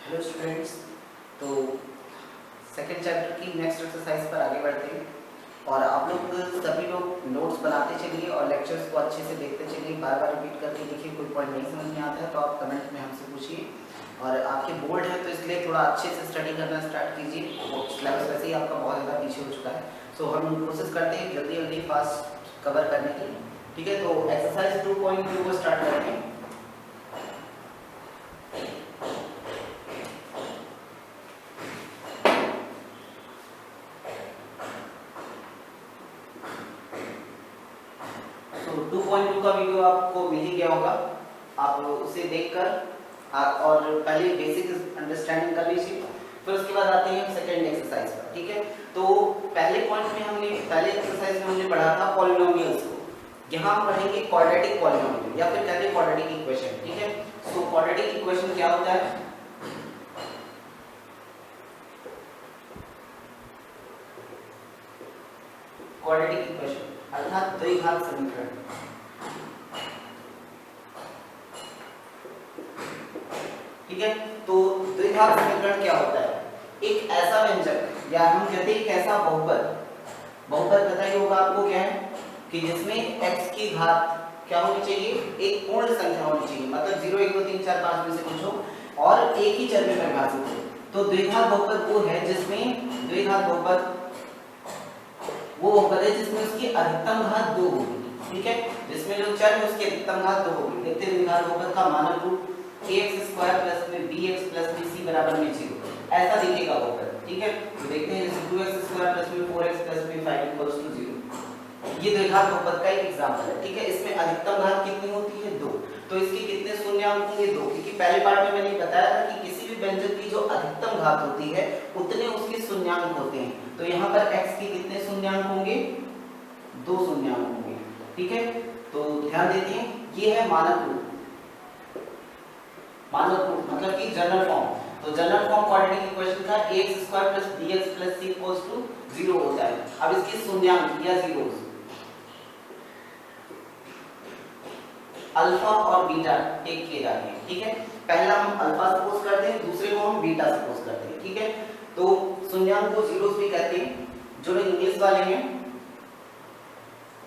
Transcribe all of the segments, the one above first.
Hello students, तो second chapter की next exercise पर आगे बढ़ते हैं। और आप लोग सभी लोग नोट्स बनाते चलिए और लेक्चर्स को अच्छे से देखते चलिए, बार बार रिपीट करके देखिए। कोई पॉइंट नहीं समझ में आता है तो आप कमेंट में हमसे पूछिए। और आपके बोर्ड है तो इसलिए थोड़ा अच्छे से स्टडी करना स्टार्ट कीजिए। सिलेबस वैसे ही आपका बहुत ज़्यादा पीछे हो चुका है, सो हम कोशिश करते हैं जल्दी जल्दी फास्ट कवर करने की। ठीक है, तो एक्सरसाइज 2.2 को स्टार्ट करते हैं। तो 2.2 का वीडियो आपको मिल ही गया होगा, आप उसे देखकर और पहले बेसिक अंडरस्टैंडिंग कर लीजिए। फिर उसके बाद आते हैं सेकंड एक्सरसाइज पर। ठीक है, तो पहले पॉइंट में पहले एक्सरसाइज में हमने पढ़ा था पॉलिनोमियल्स को। यहाँ हम पढ़ेंगे क्वाड्रेटिक पॉलिनोमियल या फिर कहते हैं क्वाड्रेटिक इक्वेशन। ठीक है, सो क्वाड्रेटिक इक्वेशन क्या होता है? क्वाड्रेटिक इक्वेशन अर्थात द्विघात समीकरण। ठीक है, तो द्विघात समीकरण क्या होता है? एक ऐसा व्यंजक या हम कहते हैं एक ऐसा बहुपद, बहुपद पता ही होगा आपको क्या है कि जिसमें x की घात क्या होनी चाहिए? एक पूर्ण संख्या होनी चाहिए, मतलब 0 1 2 3 4 5 में से कुछ हो और एक ही चर में परिभाषित हो। तो द्विघात बहुपद वो है जिसमें द्विघात बहुपद वो बहुपद है जिसमें उसकी अधिकतम घात 2 होगी। ठीक है, जिसमें जो चर है उसकी अधिकतम घात 2 होगी। देखते हैं द्विघात बहुपद का मानक रूप ax² में bx bc बराबर में 0, ऐसा दिखेगा बहुपद। ठीक है, तो देखते हैं जैसे 2x² में 4x में 5 0। ये द्विघात बहुपद का एक एग्जांपल है। ठीक है, इसमें अधिकतम घात कितनी होती है? 2। तो इसके कितने शून्यांक होंगे? 2, क्योंकि पहले पार्ट में मैंने बताया था कि किसी भी व्यंजक की जो अधिकतम घात होती है उतने उसके शून्यांक होते हैं। तो यहाँ पर x के कितने शून्यांक होंगे? 2 शून्यांक होंगे। ठीक है, तो ध्यान देते हैं ये है मानक रूप। मानक रूप मतलब कि जनरल फॉर्म। तो जनरल फॉर्म क्वाड्रेटिक इक्वेशन का ax² bx c 0 होता है। अब इसके शून्यांक या जीरोस अल्फा और बीटा टेक किए जाते हैं। ठीक है, पहला हम अल्फा सपोज करते हैं, दूसरे को हम बीटा सपोज करते हैं। ठीक है, तो शून्यांक को जीरोस भी कहते हैं। जो लोग इंग्लिश वाले हैं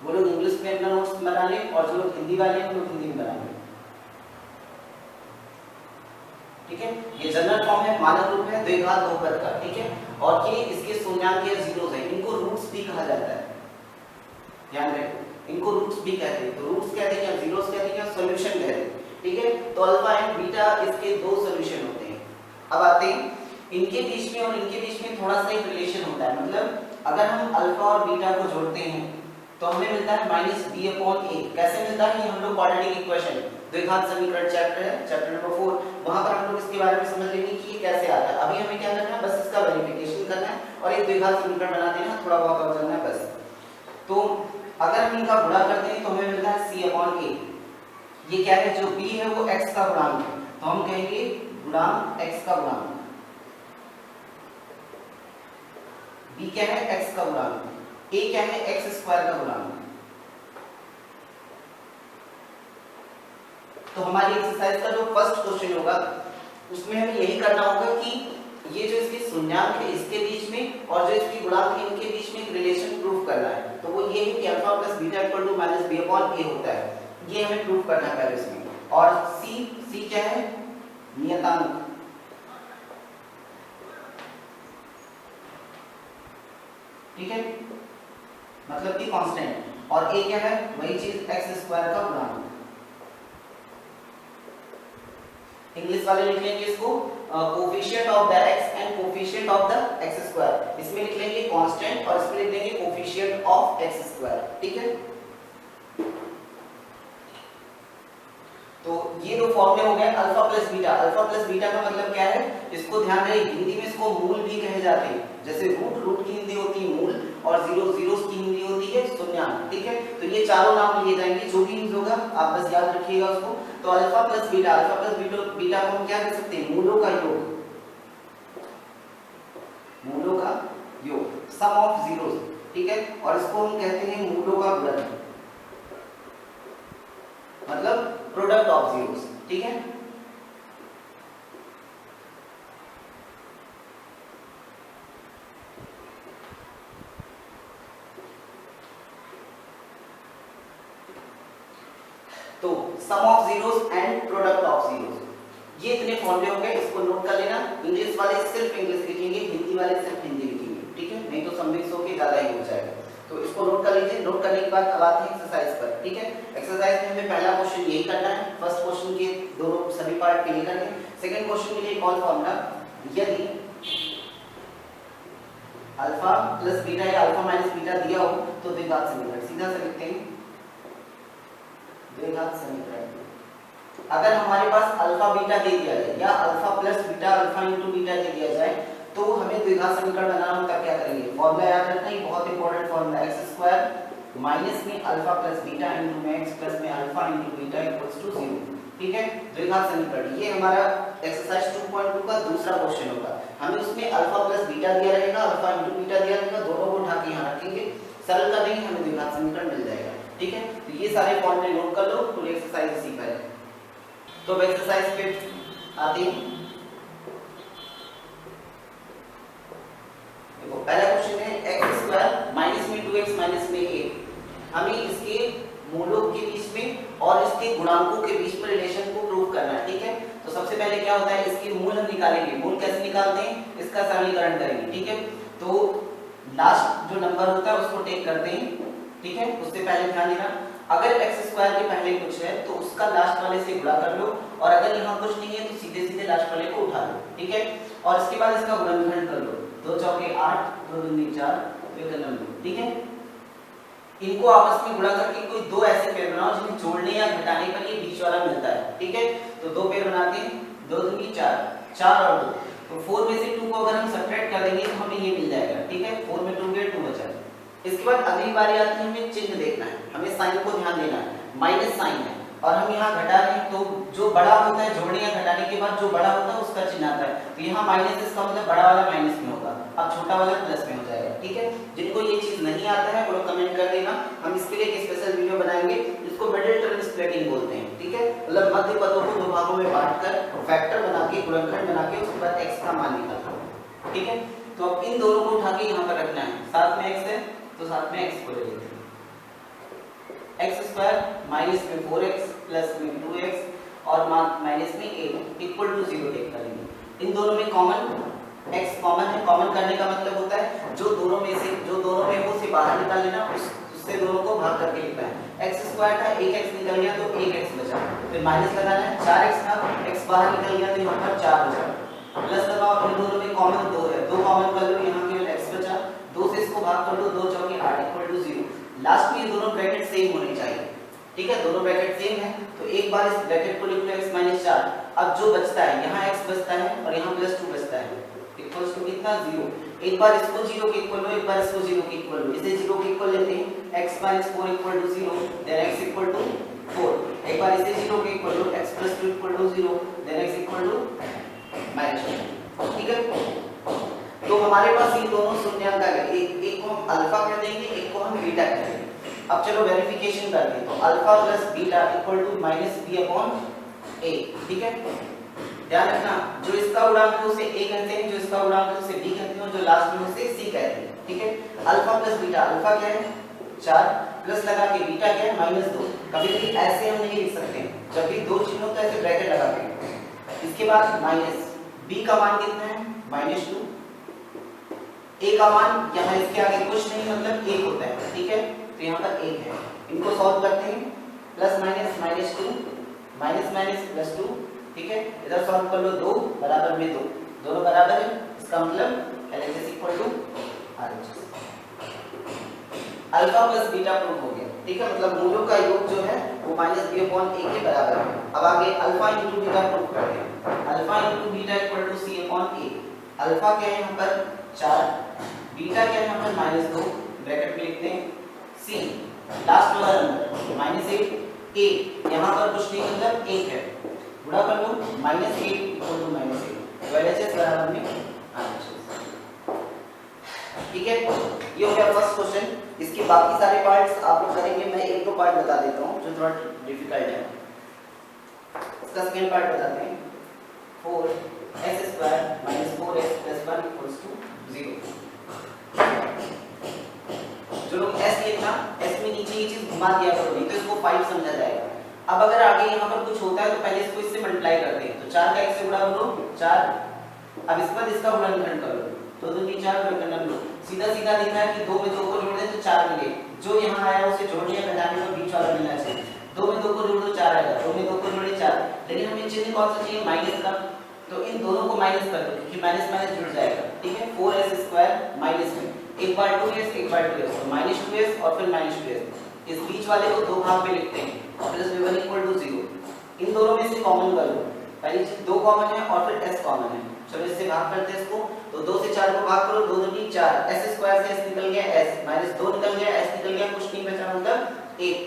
वो लोग इंग्लिश में अपना नोट्स बना लें और जो लोग हिंदी वाले हैं वो लोग हिंदी में बना लें। ठीक है, ये जनरल फॉर्म है, मानक रूप है द्विघात बहुपद का। ठीक है, और ये इसके शून्यांक या जीरोस हैं, इनको रूट्स भी कहा जाता है। ध्यान रखें, इनको रूट्स भी कहते हैं। तो रूट्स कहते हैं या जीरोस कहते हैं या सॉल्यूशन कहते हैं। ठीक है, तो अल्फा एंड बीटा इसके दो सॉल्यूशन होते हैं। अब आते हैं इनके बीच में और इनके बीच में थोड़ा सा एक रिलेशन होता है। मतलब अगर हम अल्फा और बीटा को जोड़ते हैं तो हमें मिलता है -b/a। कैसे मिलता है? ये हम लोग क्वाड्रेटिक इक्वेशन द्विघात समीकरण चैप्टर है, चैप्टर नंबर 4, वहां पर हम लोग इसके बारे में समझ लेंगे कि ये कैसे आता है। अभी हमें क्या करना है? बस इसका वेरिफिकेशन करना है और एक द्विघात समीकरण बना देना, थोड़ा बहुत और जानना है बस। तो अगर हम इनका गुणा करते हैं तो हमें मिलता है c/a। ये क्या है? जो b है वो x का गुणांक है, तो हम कहेंगे गुणांक x का गुणांक। b क्या है? x का गुणांक। a क्या है? x² का गुणांक। तो हमारी एक्सरसाइज का जो फर्स्ट क्वेश्चन होगा उसमें हमें यही करना होगा कि ये जो इसके शून्यांक है इसके बीच में और जो इसकी गुणांक है इनके बीच में एक रिलेशन प्रूफ करना है। तो वो ये है कि alpha plus beta equal to -b/a होता है। ये हमें प्रूफ करना है पहले इसमें। और c क्या है? नियतांक। ठीक है, मतलब कि कांस्टेंट। और a क्या है? वही चीज x² का गुणांक। इंग्लिश वाले लिख लेंगे इसको coefficient of the x and coefficient of the x²। इसमें लिख लेंगे कांस्टेंट और इसमें लिख लेंगे कोफिशिएंट ऑफ x²। ठीक है, तो ये दो फॉर्मूले हो गए alpha plus beta. Alpha plus beta का मतलब क्या है? इसको ध्यान रहे, हिंदी में इसको मूल भी कहे जाते हैं। जैसे रूट की हिंदी होती है मूल और जीरोस की हिंदी होती है शून्यांक। ठीक है, तो ये चारों नाम लिए जाएंगे, जो भी यूज होगा आप बस याद रखिएगा उसको। तो अल्फा प्लस बीटा बीटा को हम क्या कह सकते हैं? मूलों का योग। मूलों का योग, सम ऑफ जीरोस। ठीक है, और इसको हम कहते हैं मूलों का गुणन, मतलब प्रोडक्ट ऑफ जीरोस। ठीक है, तो sum of zeros and product of zeros, ये इतने फॉर्मूले हो गए, इसको नोट कर लेना। इंग्लिश वाले सिर्फ इंग्लिश लिखेंगे, हिंदी वाले सिर्फ हिंदी लिखेंगे, ठीक है, नहीं तो सब मिक्स होके ज्यादा ही हो जाएगा। तो इसको नोट कर लीजिए। नोट करने के बाद अब आते हैं एक्सरसाइज पर, ठीक है। एक्सरसाइज में हमें पहला क्वेश्चन यही करना है, फर्स्ट क्वेश्चन के दोनों सभी पार्ट क्लियर करने हैं। सेकंड क्वेश्चन के लिए एक और फॉर्मूला, यदि अल्फा प्लस बीटा या अल्फा माइनस बीटा दिया हो तो द्विघात समीकरण, सीधा से लिखते हैं द्विघात समीकरण। अगर हमारे पास अल्फा बीटा दे दिया जाए या alpha plus beta alpha into beta दे दिया जाए तो हमें द्विघात समीकरण बनाना हो तब क्या करेंगे? फॉर्मूला याद रखना, ये बहुत important formula, X square minus में अल्फा प्लस बीटा इंटू में एक्स प्लस में alpha into beta equals to 0, ठीक है, द्विघात समीकरण। ये हमारा एक्सरसाइज 2.2 का दूसरा क्वेश्चन होगा। हमें उसमें अल्फा प्लस बीटा दिया रहेगा, अल्फा इंटू बीटा दिया रहेगा, दोनों को उठा के यहाँ रखेंगे, सरल कर देंगे, हमें द्विघात समीकरण मिल जाएगा, ठीक है। तो ये सारे फॉर्मूले नोट कर लो, पूरी एक्सरसाइज इसी पर है। तो अब एक्सरसाइज पे आते हैं। देखो पहला क्वेश्चन है एक्स स्क्वायर माइनस में 2x माइनस में 8। हमें इसके मूलों के बीच में और इसके गुणांकों के बीच में रिलेशन को प्रूव करना है, ठीक है। तो सबसे पहले क्या होता है, इसके मूल हम निकालेंगे। मूल कैसे निकालते हैं, इसका सरलीकरण करेंगे, ठीक है। तो लास्ट जो नंबर होता है उसको टेक करते हैं, ठीक है। उससे पहले ध्यान देना, अगर एक्स स्क्वायर के पहले कुछ है तो उसका लास्ट वाले से गुणा कर लो, और अगर यहाँ कुछ नहीं है तो सीधे सीधे लास्ट वाले को उठा लो, ठीक है। और इसके बाद इसका गुणनखंड कर लो, 2 चौके 8, 2 दूनी 4, तो एक नंबर, ठीक है। इनको आपस में गुणा करके कोई दो ऐसे पेड़ बनाओ जिन्हें जोड़ने या घटाने पर ये बीच वाला मिलता है, ठीक है। तो दो पेड़ बनाते हैं, 2 दूनी 4, 4 और 2, तो 4 में से 2 को अगर हम सब्ट्रैक्ट कर देंगे तो हमें ये मिल जाएगा, ठीक है। 4 में 2 गए 2 बचा। इसके बाद अगली बारी आती है, हमें चिन्ह देखना है, हमें साइन को ध्यान देना है। माइनस साइन है और हम यहाँ घटा रहे हैं, तो जो बड़ा होता है जोड़ने या घटाने के बाद जो बड़ा होता है उसका चिन्ह आता है। तो यहाँ माइनस, इसका मतलब बड़ा वाला माइनस में होगा, अब छोटा वाला प्लस में हो जाएगा, ठीक है। जिनको ये चीज नहीं आता है वो लोग कमेंट कर देना, हम इसके लिए एक स्पेशल वीडियो बनाएंगे, जिसको मिडिल टर्म स्प्लिटिंग बोलते हैं, ठीक है। मतलब मध्य पदों को दो भागों में बांटकर फैक्टर बना के, गुणनखंड बना के उसके बाद x का मान निकालना, ठीक है। तो अब इन दोनों को उठा के यहाँ पर रखना है, साथ में x है तो साथ में x को ले लेते हैं। एक्स स्क्वायर माइनस में 4x प्लस में 2x और माइनस में 8 इक्वल टू 0 टेक करेंगे। इन दोनों में कॉमन x कॉमन है, कॉमन करने का मतलब होता है जो दोनों में हो उसे बाहर निकाल लेना, उससे दोनों को भाग करके लिखना है। एक्स स्क्वायर था, 1x निकल गया तो 1x बचा, फिर माइनस लगाना है, 4x था, x बाहर निकल गया तो यहाँ पर 4 बचा, प्लस लगाओ, इन दोनों में कॉमन 2 है, 2 कॉमन कर लो, यहाँ केवल x बचा, 2 से इसको भाग कर लो, 2 चौके 8 इक्वल टू 0। लास्ट में ये दोनों ब्रैकेट सेम होने चाहिए, ठीक है, दोनों ब्रैकेट सेम है। तो एक बार इस ब्रैकेट को लिख लो x माइनस 4, अब जो बचता है यहाँ x बचता है और यहाँ प्लस 2 बचता है, इक्वल्स टू कितना 0। एक बार इसको 0 के इक्वल लो, एक बार इसको 0 के इक्वल लो, इसे 0 के इक्वल लेते हैं, x minus 4 equal to 0, then x equal to 4। एक बार इसे 0 के इक्वल लो, x plus 2 equal to 0, then x equal to -2, ठीक है। तो हमारे पास ये दोनों शून्याङ्क आ गए, एक को हम अल्फा कह देंगे, एक को हम बीटा कह देंगे। अब चलो वेरिफिकेशन करते हैं, तो alpha plus beta equal to minus B upon A, ठीक है। ध्यान रखना, जो इसका गुणांक है उसे a कहते हैं, जो इसका गुणांक है उसे b कहते हैं, और जो लास्ट में उसे c कहते हैं, ठीक है। अल्फा प्लस बीटा, अल्फा क्या है 4, प्लस लगा के बीटा क्या है -2। कभी भी ऐसे हम नहीं लिख सकते, जब भी दो चिन्हों तो ऐसे ब्रैकेट लगा के, इसके बाद माइनस, b का मान कितना है -2, a का मान यहाँ इसके आगे कुछ नहीं मतलब 1 होता है, ठीक है। तो यहाँ पर 1 है, इनको सॉल्व करते हैं, plus minus -2 minus minus plus 2, ठीक है। इधर सॉल्व कर लो, 2 बराबर में 2, दोनों बराबर है, इसका मतलब LHS equal to RHS। Alpha plus beta prove हो गया, ठीक है, मतलब मूलों का योग जो है वो -b अपॉन a के बराबर है। अब आगे अल्फा इंटू बीटा प्रूव करते हैं, alpha into beta equal to c upon a। Alpha क्या है यहाँ पर 4, बीटा क्या है यहाँ पर -2, ब्रैकेट में लिखते हैं c, लास्ट वाला नंबर -8, a यहाँ पर कुछ नहीं मतलब 1 है, गुणा कर लो, -8 इक्वल टू -8, तो LHS बराबर में RHS, ठीक है। ये हो गया फर्स्ट क्वेश्चन। इसके बाकी सारे पार्ट्स आप लोग करेंगे, मैं एक दो पार्ट बता देता हूँ जो थोड़ा डिफिकल्ट है। इसका सेकंड पार्ट बताते हैं, 4x square minus 4x plus 1 equals to 0। जो लोग s लिखना, s में नीचे ये चीज घुमा दिया करो, नहीं तो इसको 5 समझा जाएगा। अब अगर आगे यहाँ पर कुछ होता है तो पहले इसको इससे मल्टीप्लाई करते हैं, तो 4 का 1 से गुणा करो 4, अब इस पर इसका गुणनखंड करो, तो 2 3 4 गुणनखंड लो, सीधा सीधा लिखना है कि 2 में 2 को जोड़ दें तो 4 मिले, जो यहाँ आया उसे जोड़ने या घटाने का बीच वाला मिलना चाहिए, 2 में 2 को जोड़ दो 4 आएगा, 2 में 2 को जोड़े 4, लेकिन हमें चिन्ह कौन सा चाहिए, माइनस का, तो इन दोनों को माइनस कर दो क्योंकि माइनस माइनस जुड़ जाएगा, ठीक है। 4s² माइनस में एक बार 2s एक बार 2s, तो -2s और फिर -2s, इस बीच वाले को दो भाग में लिखते हैं और प्लस में 1 = 0, इन दोनों में से कॉमन कर लो, पहली चीज 2 कॉमन है और फिर s कॉमन है, चलो इससे भाग करते हैं इसको, तो 2 से 4 को भाग करो, 2 2 3 4, s² से s निकल गया s, -2 निकल गया s निकल गया, कुछ नहीं बचा मतलब 1,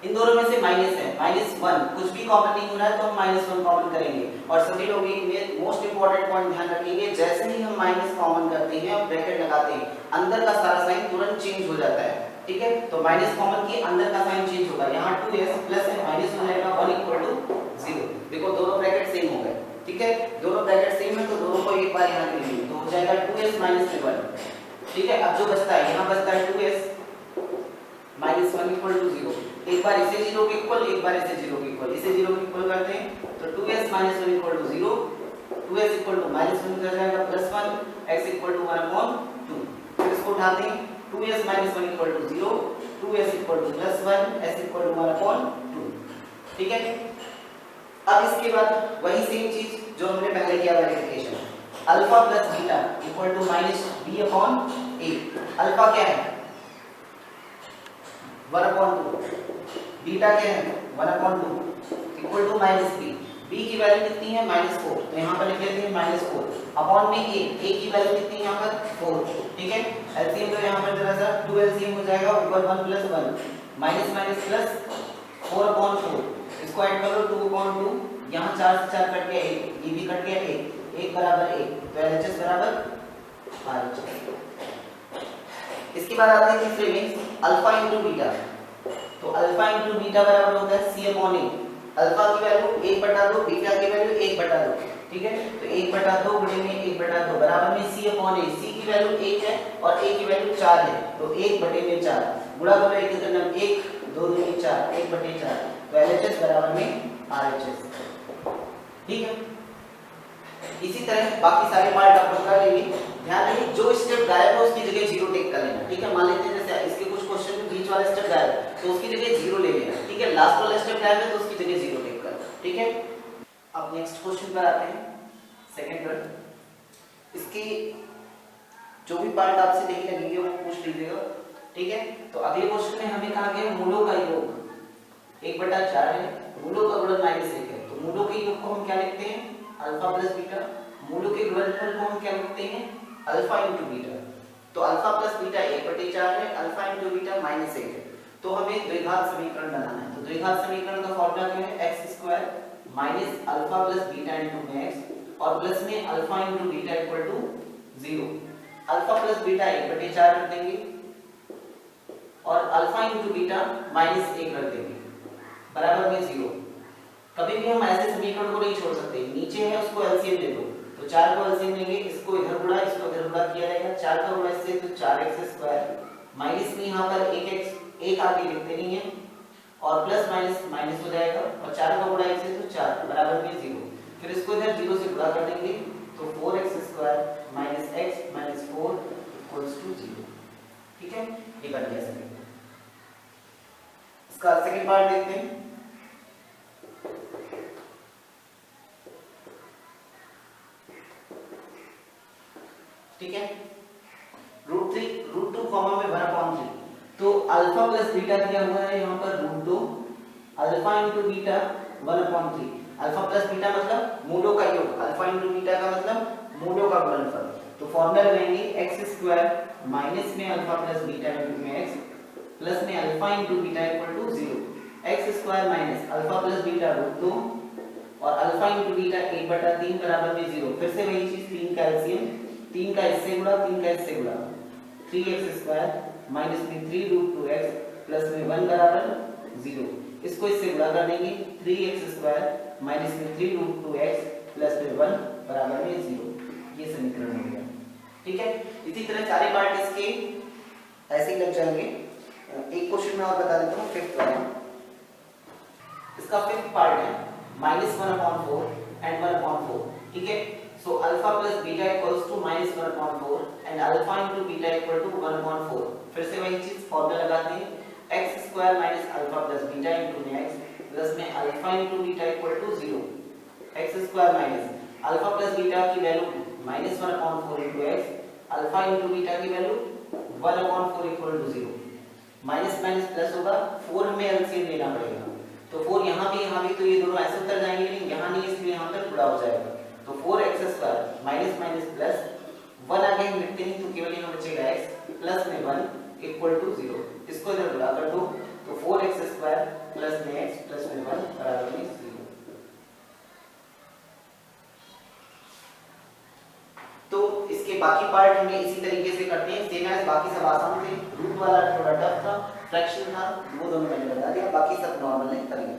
इन दोनों में से माइनस है, -1 कुछ भी कॉमन नहीं हो रहा है तो हम -1 कॉमन करेंगे, और सभी लोग एक मोस्ट इंपॉर्टेंट पॉइंट ध्यान रखेंगे, जैसे ही हम माइनस कॉमन करते हैं और ब्रैकेट लगाते हैं अंदर का सारा साइन तुरंत चेंज हो जाता है, ठीक है। तो माइनस कॉमन किए अंदर का साइन चेंज होगा, यहाँ 2s प्लस है माइनस हो जाएगा 1 = 0, देखो दोनों ब्रैकेट सेम हो गए, ठीक है, दोनों ब्रैकेट सेम है तो दोनों को एक बार यहाँ ले लेंगे, तो हो जाएगा 2s - 1, ठीक है। अब जो बचता है यहाँ बचता है 2s - 1 = 0, एक बार इसे 0 के इक्वल, एक बार इसे 0 के इक्वल, इसे 0 के इक्वल करते हैं तो 2s - 1 = 0, 2s = -1 कर जाएगा +1, x = 1/2, फिर इसको उठाते हैं 2s - 1 = 0, 2s = +1, s = 1/2, ठीक है। अब इसके बाद वही सेम चीज जो हमने पहले किया verification, alpha plus beta equal to -b/a, alpha क्या है 1/2, बीटा क्या है 1/2 इक्वल टू -b, b की वैल्यू कितनी है -4, तो यहाँ पर लिख लेते हैं -4 अपॉन में a की वैल्यू कितनी है यहाँ पर 4, ठीक है। एलसीएम तो यहाँ पर जरा सा 2 एलसीएम हो जाएगा, ऊपर 1 + 1 माइनस माइनस प्लस 4/4, इसको ऐड करो 2/2, यहाँ 4 से 4 कट गया 1, ये भी कट गया 1 = 1, तो LHS बराबर RHS। इसके बाद आते हैं तीसरे में अल्फा × बीटा, तो अल्फा × बीटा बराबर होता है c/a, अल्फा की वैल्यू 1/2, बीटा की वैल्यू 1/2, ठीक है, तो 1/2 गुणे में 1/2 बराबर में c/a, c की वैल्यू 1 है और a की वैल्यू 4 है, तो 1/4 गुणा करो 1 के नाम 1, 2 2 4, 1/4, तो LHS बराबर में RHS, ठीक है। इसी तरह बाकी सारे पार्ट आप लोग कर लेंगे, ध्यान रखिए जो स्टेप गायब है उसकी जगह 0 टिक कर लेना, ठीक है। मान लेते हैं जैसे इसके कुछ क्वेश्चन में बीच वाला स्टेप गायब है तो उसकी जगह 0 ले लेना, ठीक है, लास्ट वाला स्टेप गायब है तो उसकी जगह 0 टिक कर, ठीक है। अब नेक्स्ट क्वेश्चन पर आते हैं, सेकंड पर, इसकी जो भी पार्ट आपसे नहीं लगेंगे वो पूछ लीजिएगा, ठीक है। तो अगले क्वेश्चन में हमें कहा गया मूलों का योग 1/4 है, मूलों का गुणन -1 है, तो मूलों के योग को हम क्या लिखते हैं अल्फा प्लस बीटा, मूलों के गुणनफल को हम क्या लिखते हैं अल्फा × बीटा, तो अल्फा प्लस बीटा 1/4 है, अल्फा × बीटा -1 है, तो हमें द्विघात समीकरण बनाना है, तो द्विघात समीकरण का फॉर्मूला क्या है x² - alpha plus beta × x और प्लस में alpha × beta = 0, alpha plus beta 1/4 रख देंगे और अल्फा × बीटा -1 रख देंगे बराबर में 0। कभी भी हम ऐसे समीकरण को नहीं छोड़ सकते, नीचे है उसको एलसीएम ले लो, तो 4 को एलसीएम लेंगे, इसको इधर गुणा इसको इधर गुणा किया जाएगा, 4 का गुणा इससे तो 4x² माइनस में यहाँ पर 1 आगे लिखते नहीं है और प्लस माइनस माइनस हो जाएगा और 4 का गुणा इससे तो 4 बराबर में 0, फिर इसको इधर 0 से गुणा कर देंगे तो 4x² - x - 4 = 0, ठीक है, ये बन गया समीकरण। इसका सेकंड पार्ट देखते हैं, ठीक है। √2 कॉमा में 1/3, तो अल्फा प्लस बीटा दिया हुआ है यहाँ पर √2, alpha × beta 1/3, alpha plus beta मतलब मूलों का योग, अल्फा × बीटा का मतलब मूलों का गुणनफल, तो फॉर्मूला लगाएंगे x² माइनस में alpha plus beta × x plus में alpha × beta = 0, x² minus alpha plus beta √2 और अल्फा × बीटा 1/3 बराबर में 0, फिर से वही चीज 3 का एलसीएम, 3 का इससे गुणा 3 का इससे गुणा, 3x² माइनस में 3√2x प्लस में 1 बराबर 0, इसको इससे गुणा कर देंगे 3x² माइनस में 3√2x प्लस में 1 बराबर में 0, ये समीकरण हो गया, ठीक है। इसी तरह सारे पार्ट इसके ऐसे ही लग जाएंगे। एक क्वेश्चन मैं और बता देता हूँ, फिफ्थ वाला, इसका इसका फिफ्थ पार्ट है -1/4 एंड 1/4, ठीक है। So alpha plus beta equals to -1/4 and alpha into beta equal to 1/4। फिर से वही चीज फॉर्मूला लगाते हैं, x² minus alpha plus beta into x plus में alpha into beta equal to 0। x² minus alpha plus beta की value -1/4 into x, alpha into beta की value 1/4 equal to 0। Minus minus plus होगा, 4 में LCM लेना पड़ेगा, तो 4 यहाँ भी तो ये दोनों ऐसे उतर जाएंगे, लेकिन यहाँ नहीं, इसलिए यहाँ पर गुणा हो जाएगा। तो 4x² माइनस माइनस प्लस 1 आगे हम लिखते हैं, तो केवल यहाँ बचेगा x प्लस में 1 इक्वल टू 0। इसको इधर गुणा कर दो, तो 4x² प्लस में x प्लस में 1 बराबर में 0। तो इसके बाकी पार्ट हमें इसी तरीके से करते हैं, सेम एज बाकी सब आसान थे। रूट वाला थोड़ा टफ था, फ्रैक्शन था, वो दोनों मैंने बता दिया, बाकी सब नॉर्मल है, करेंगे।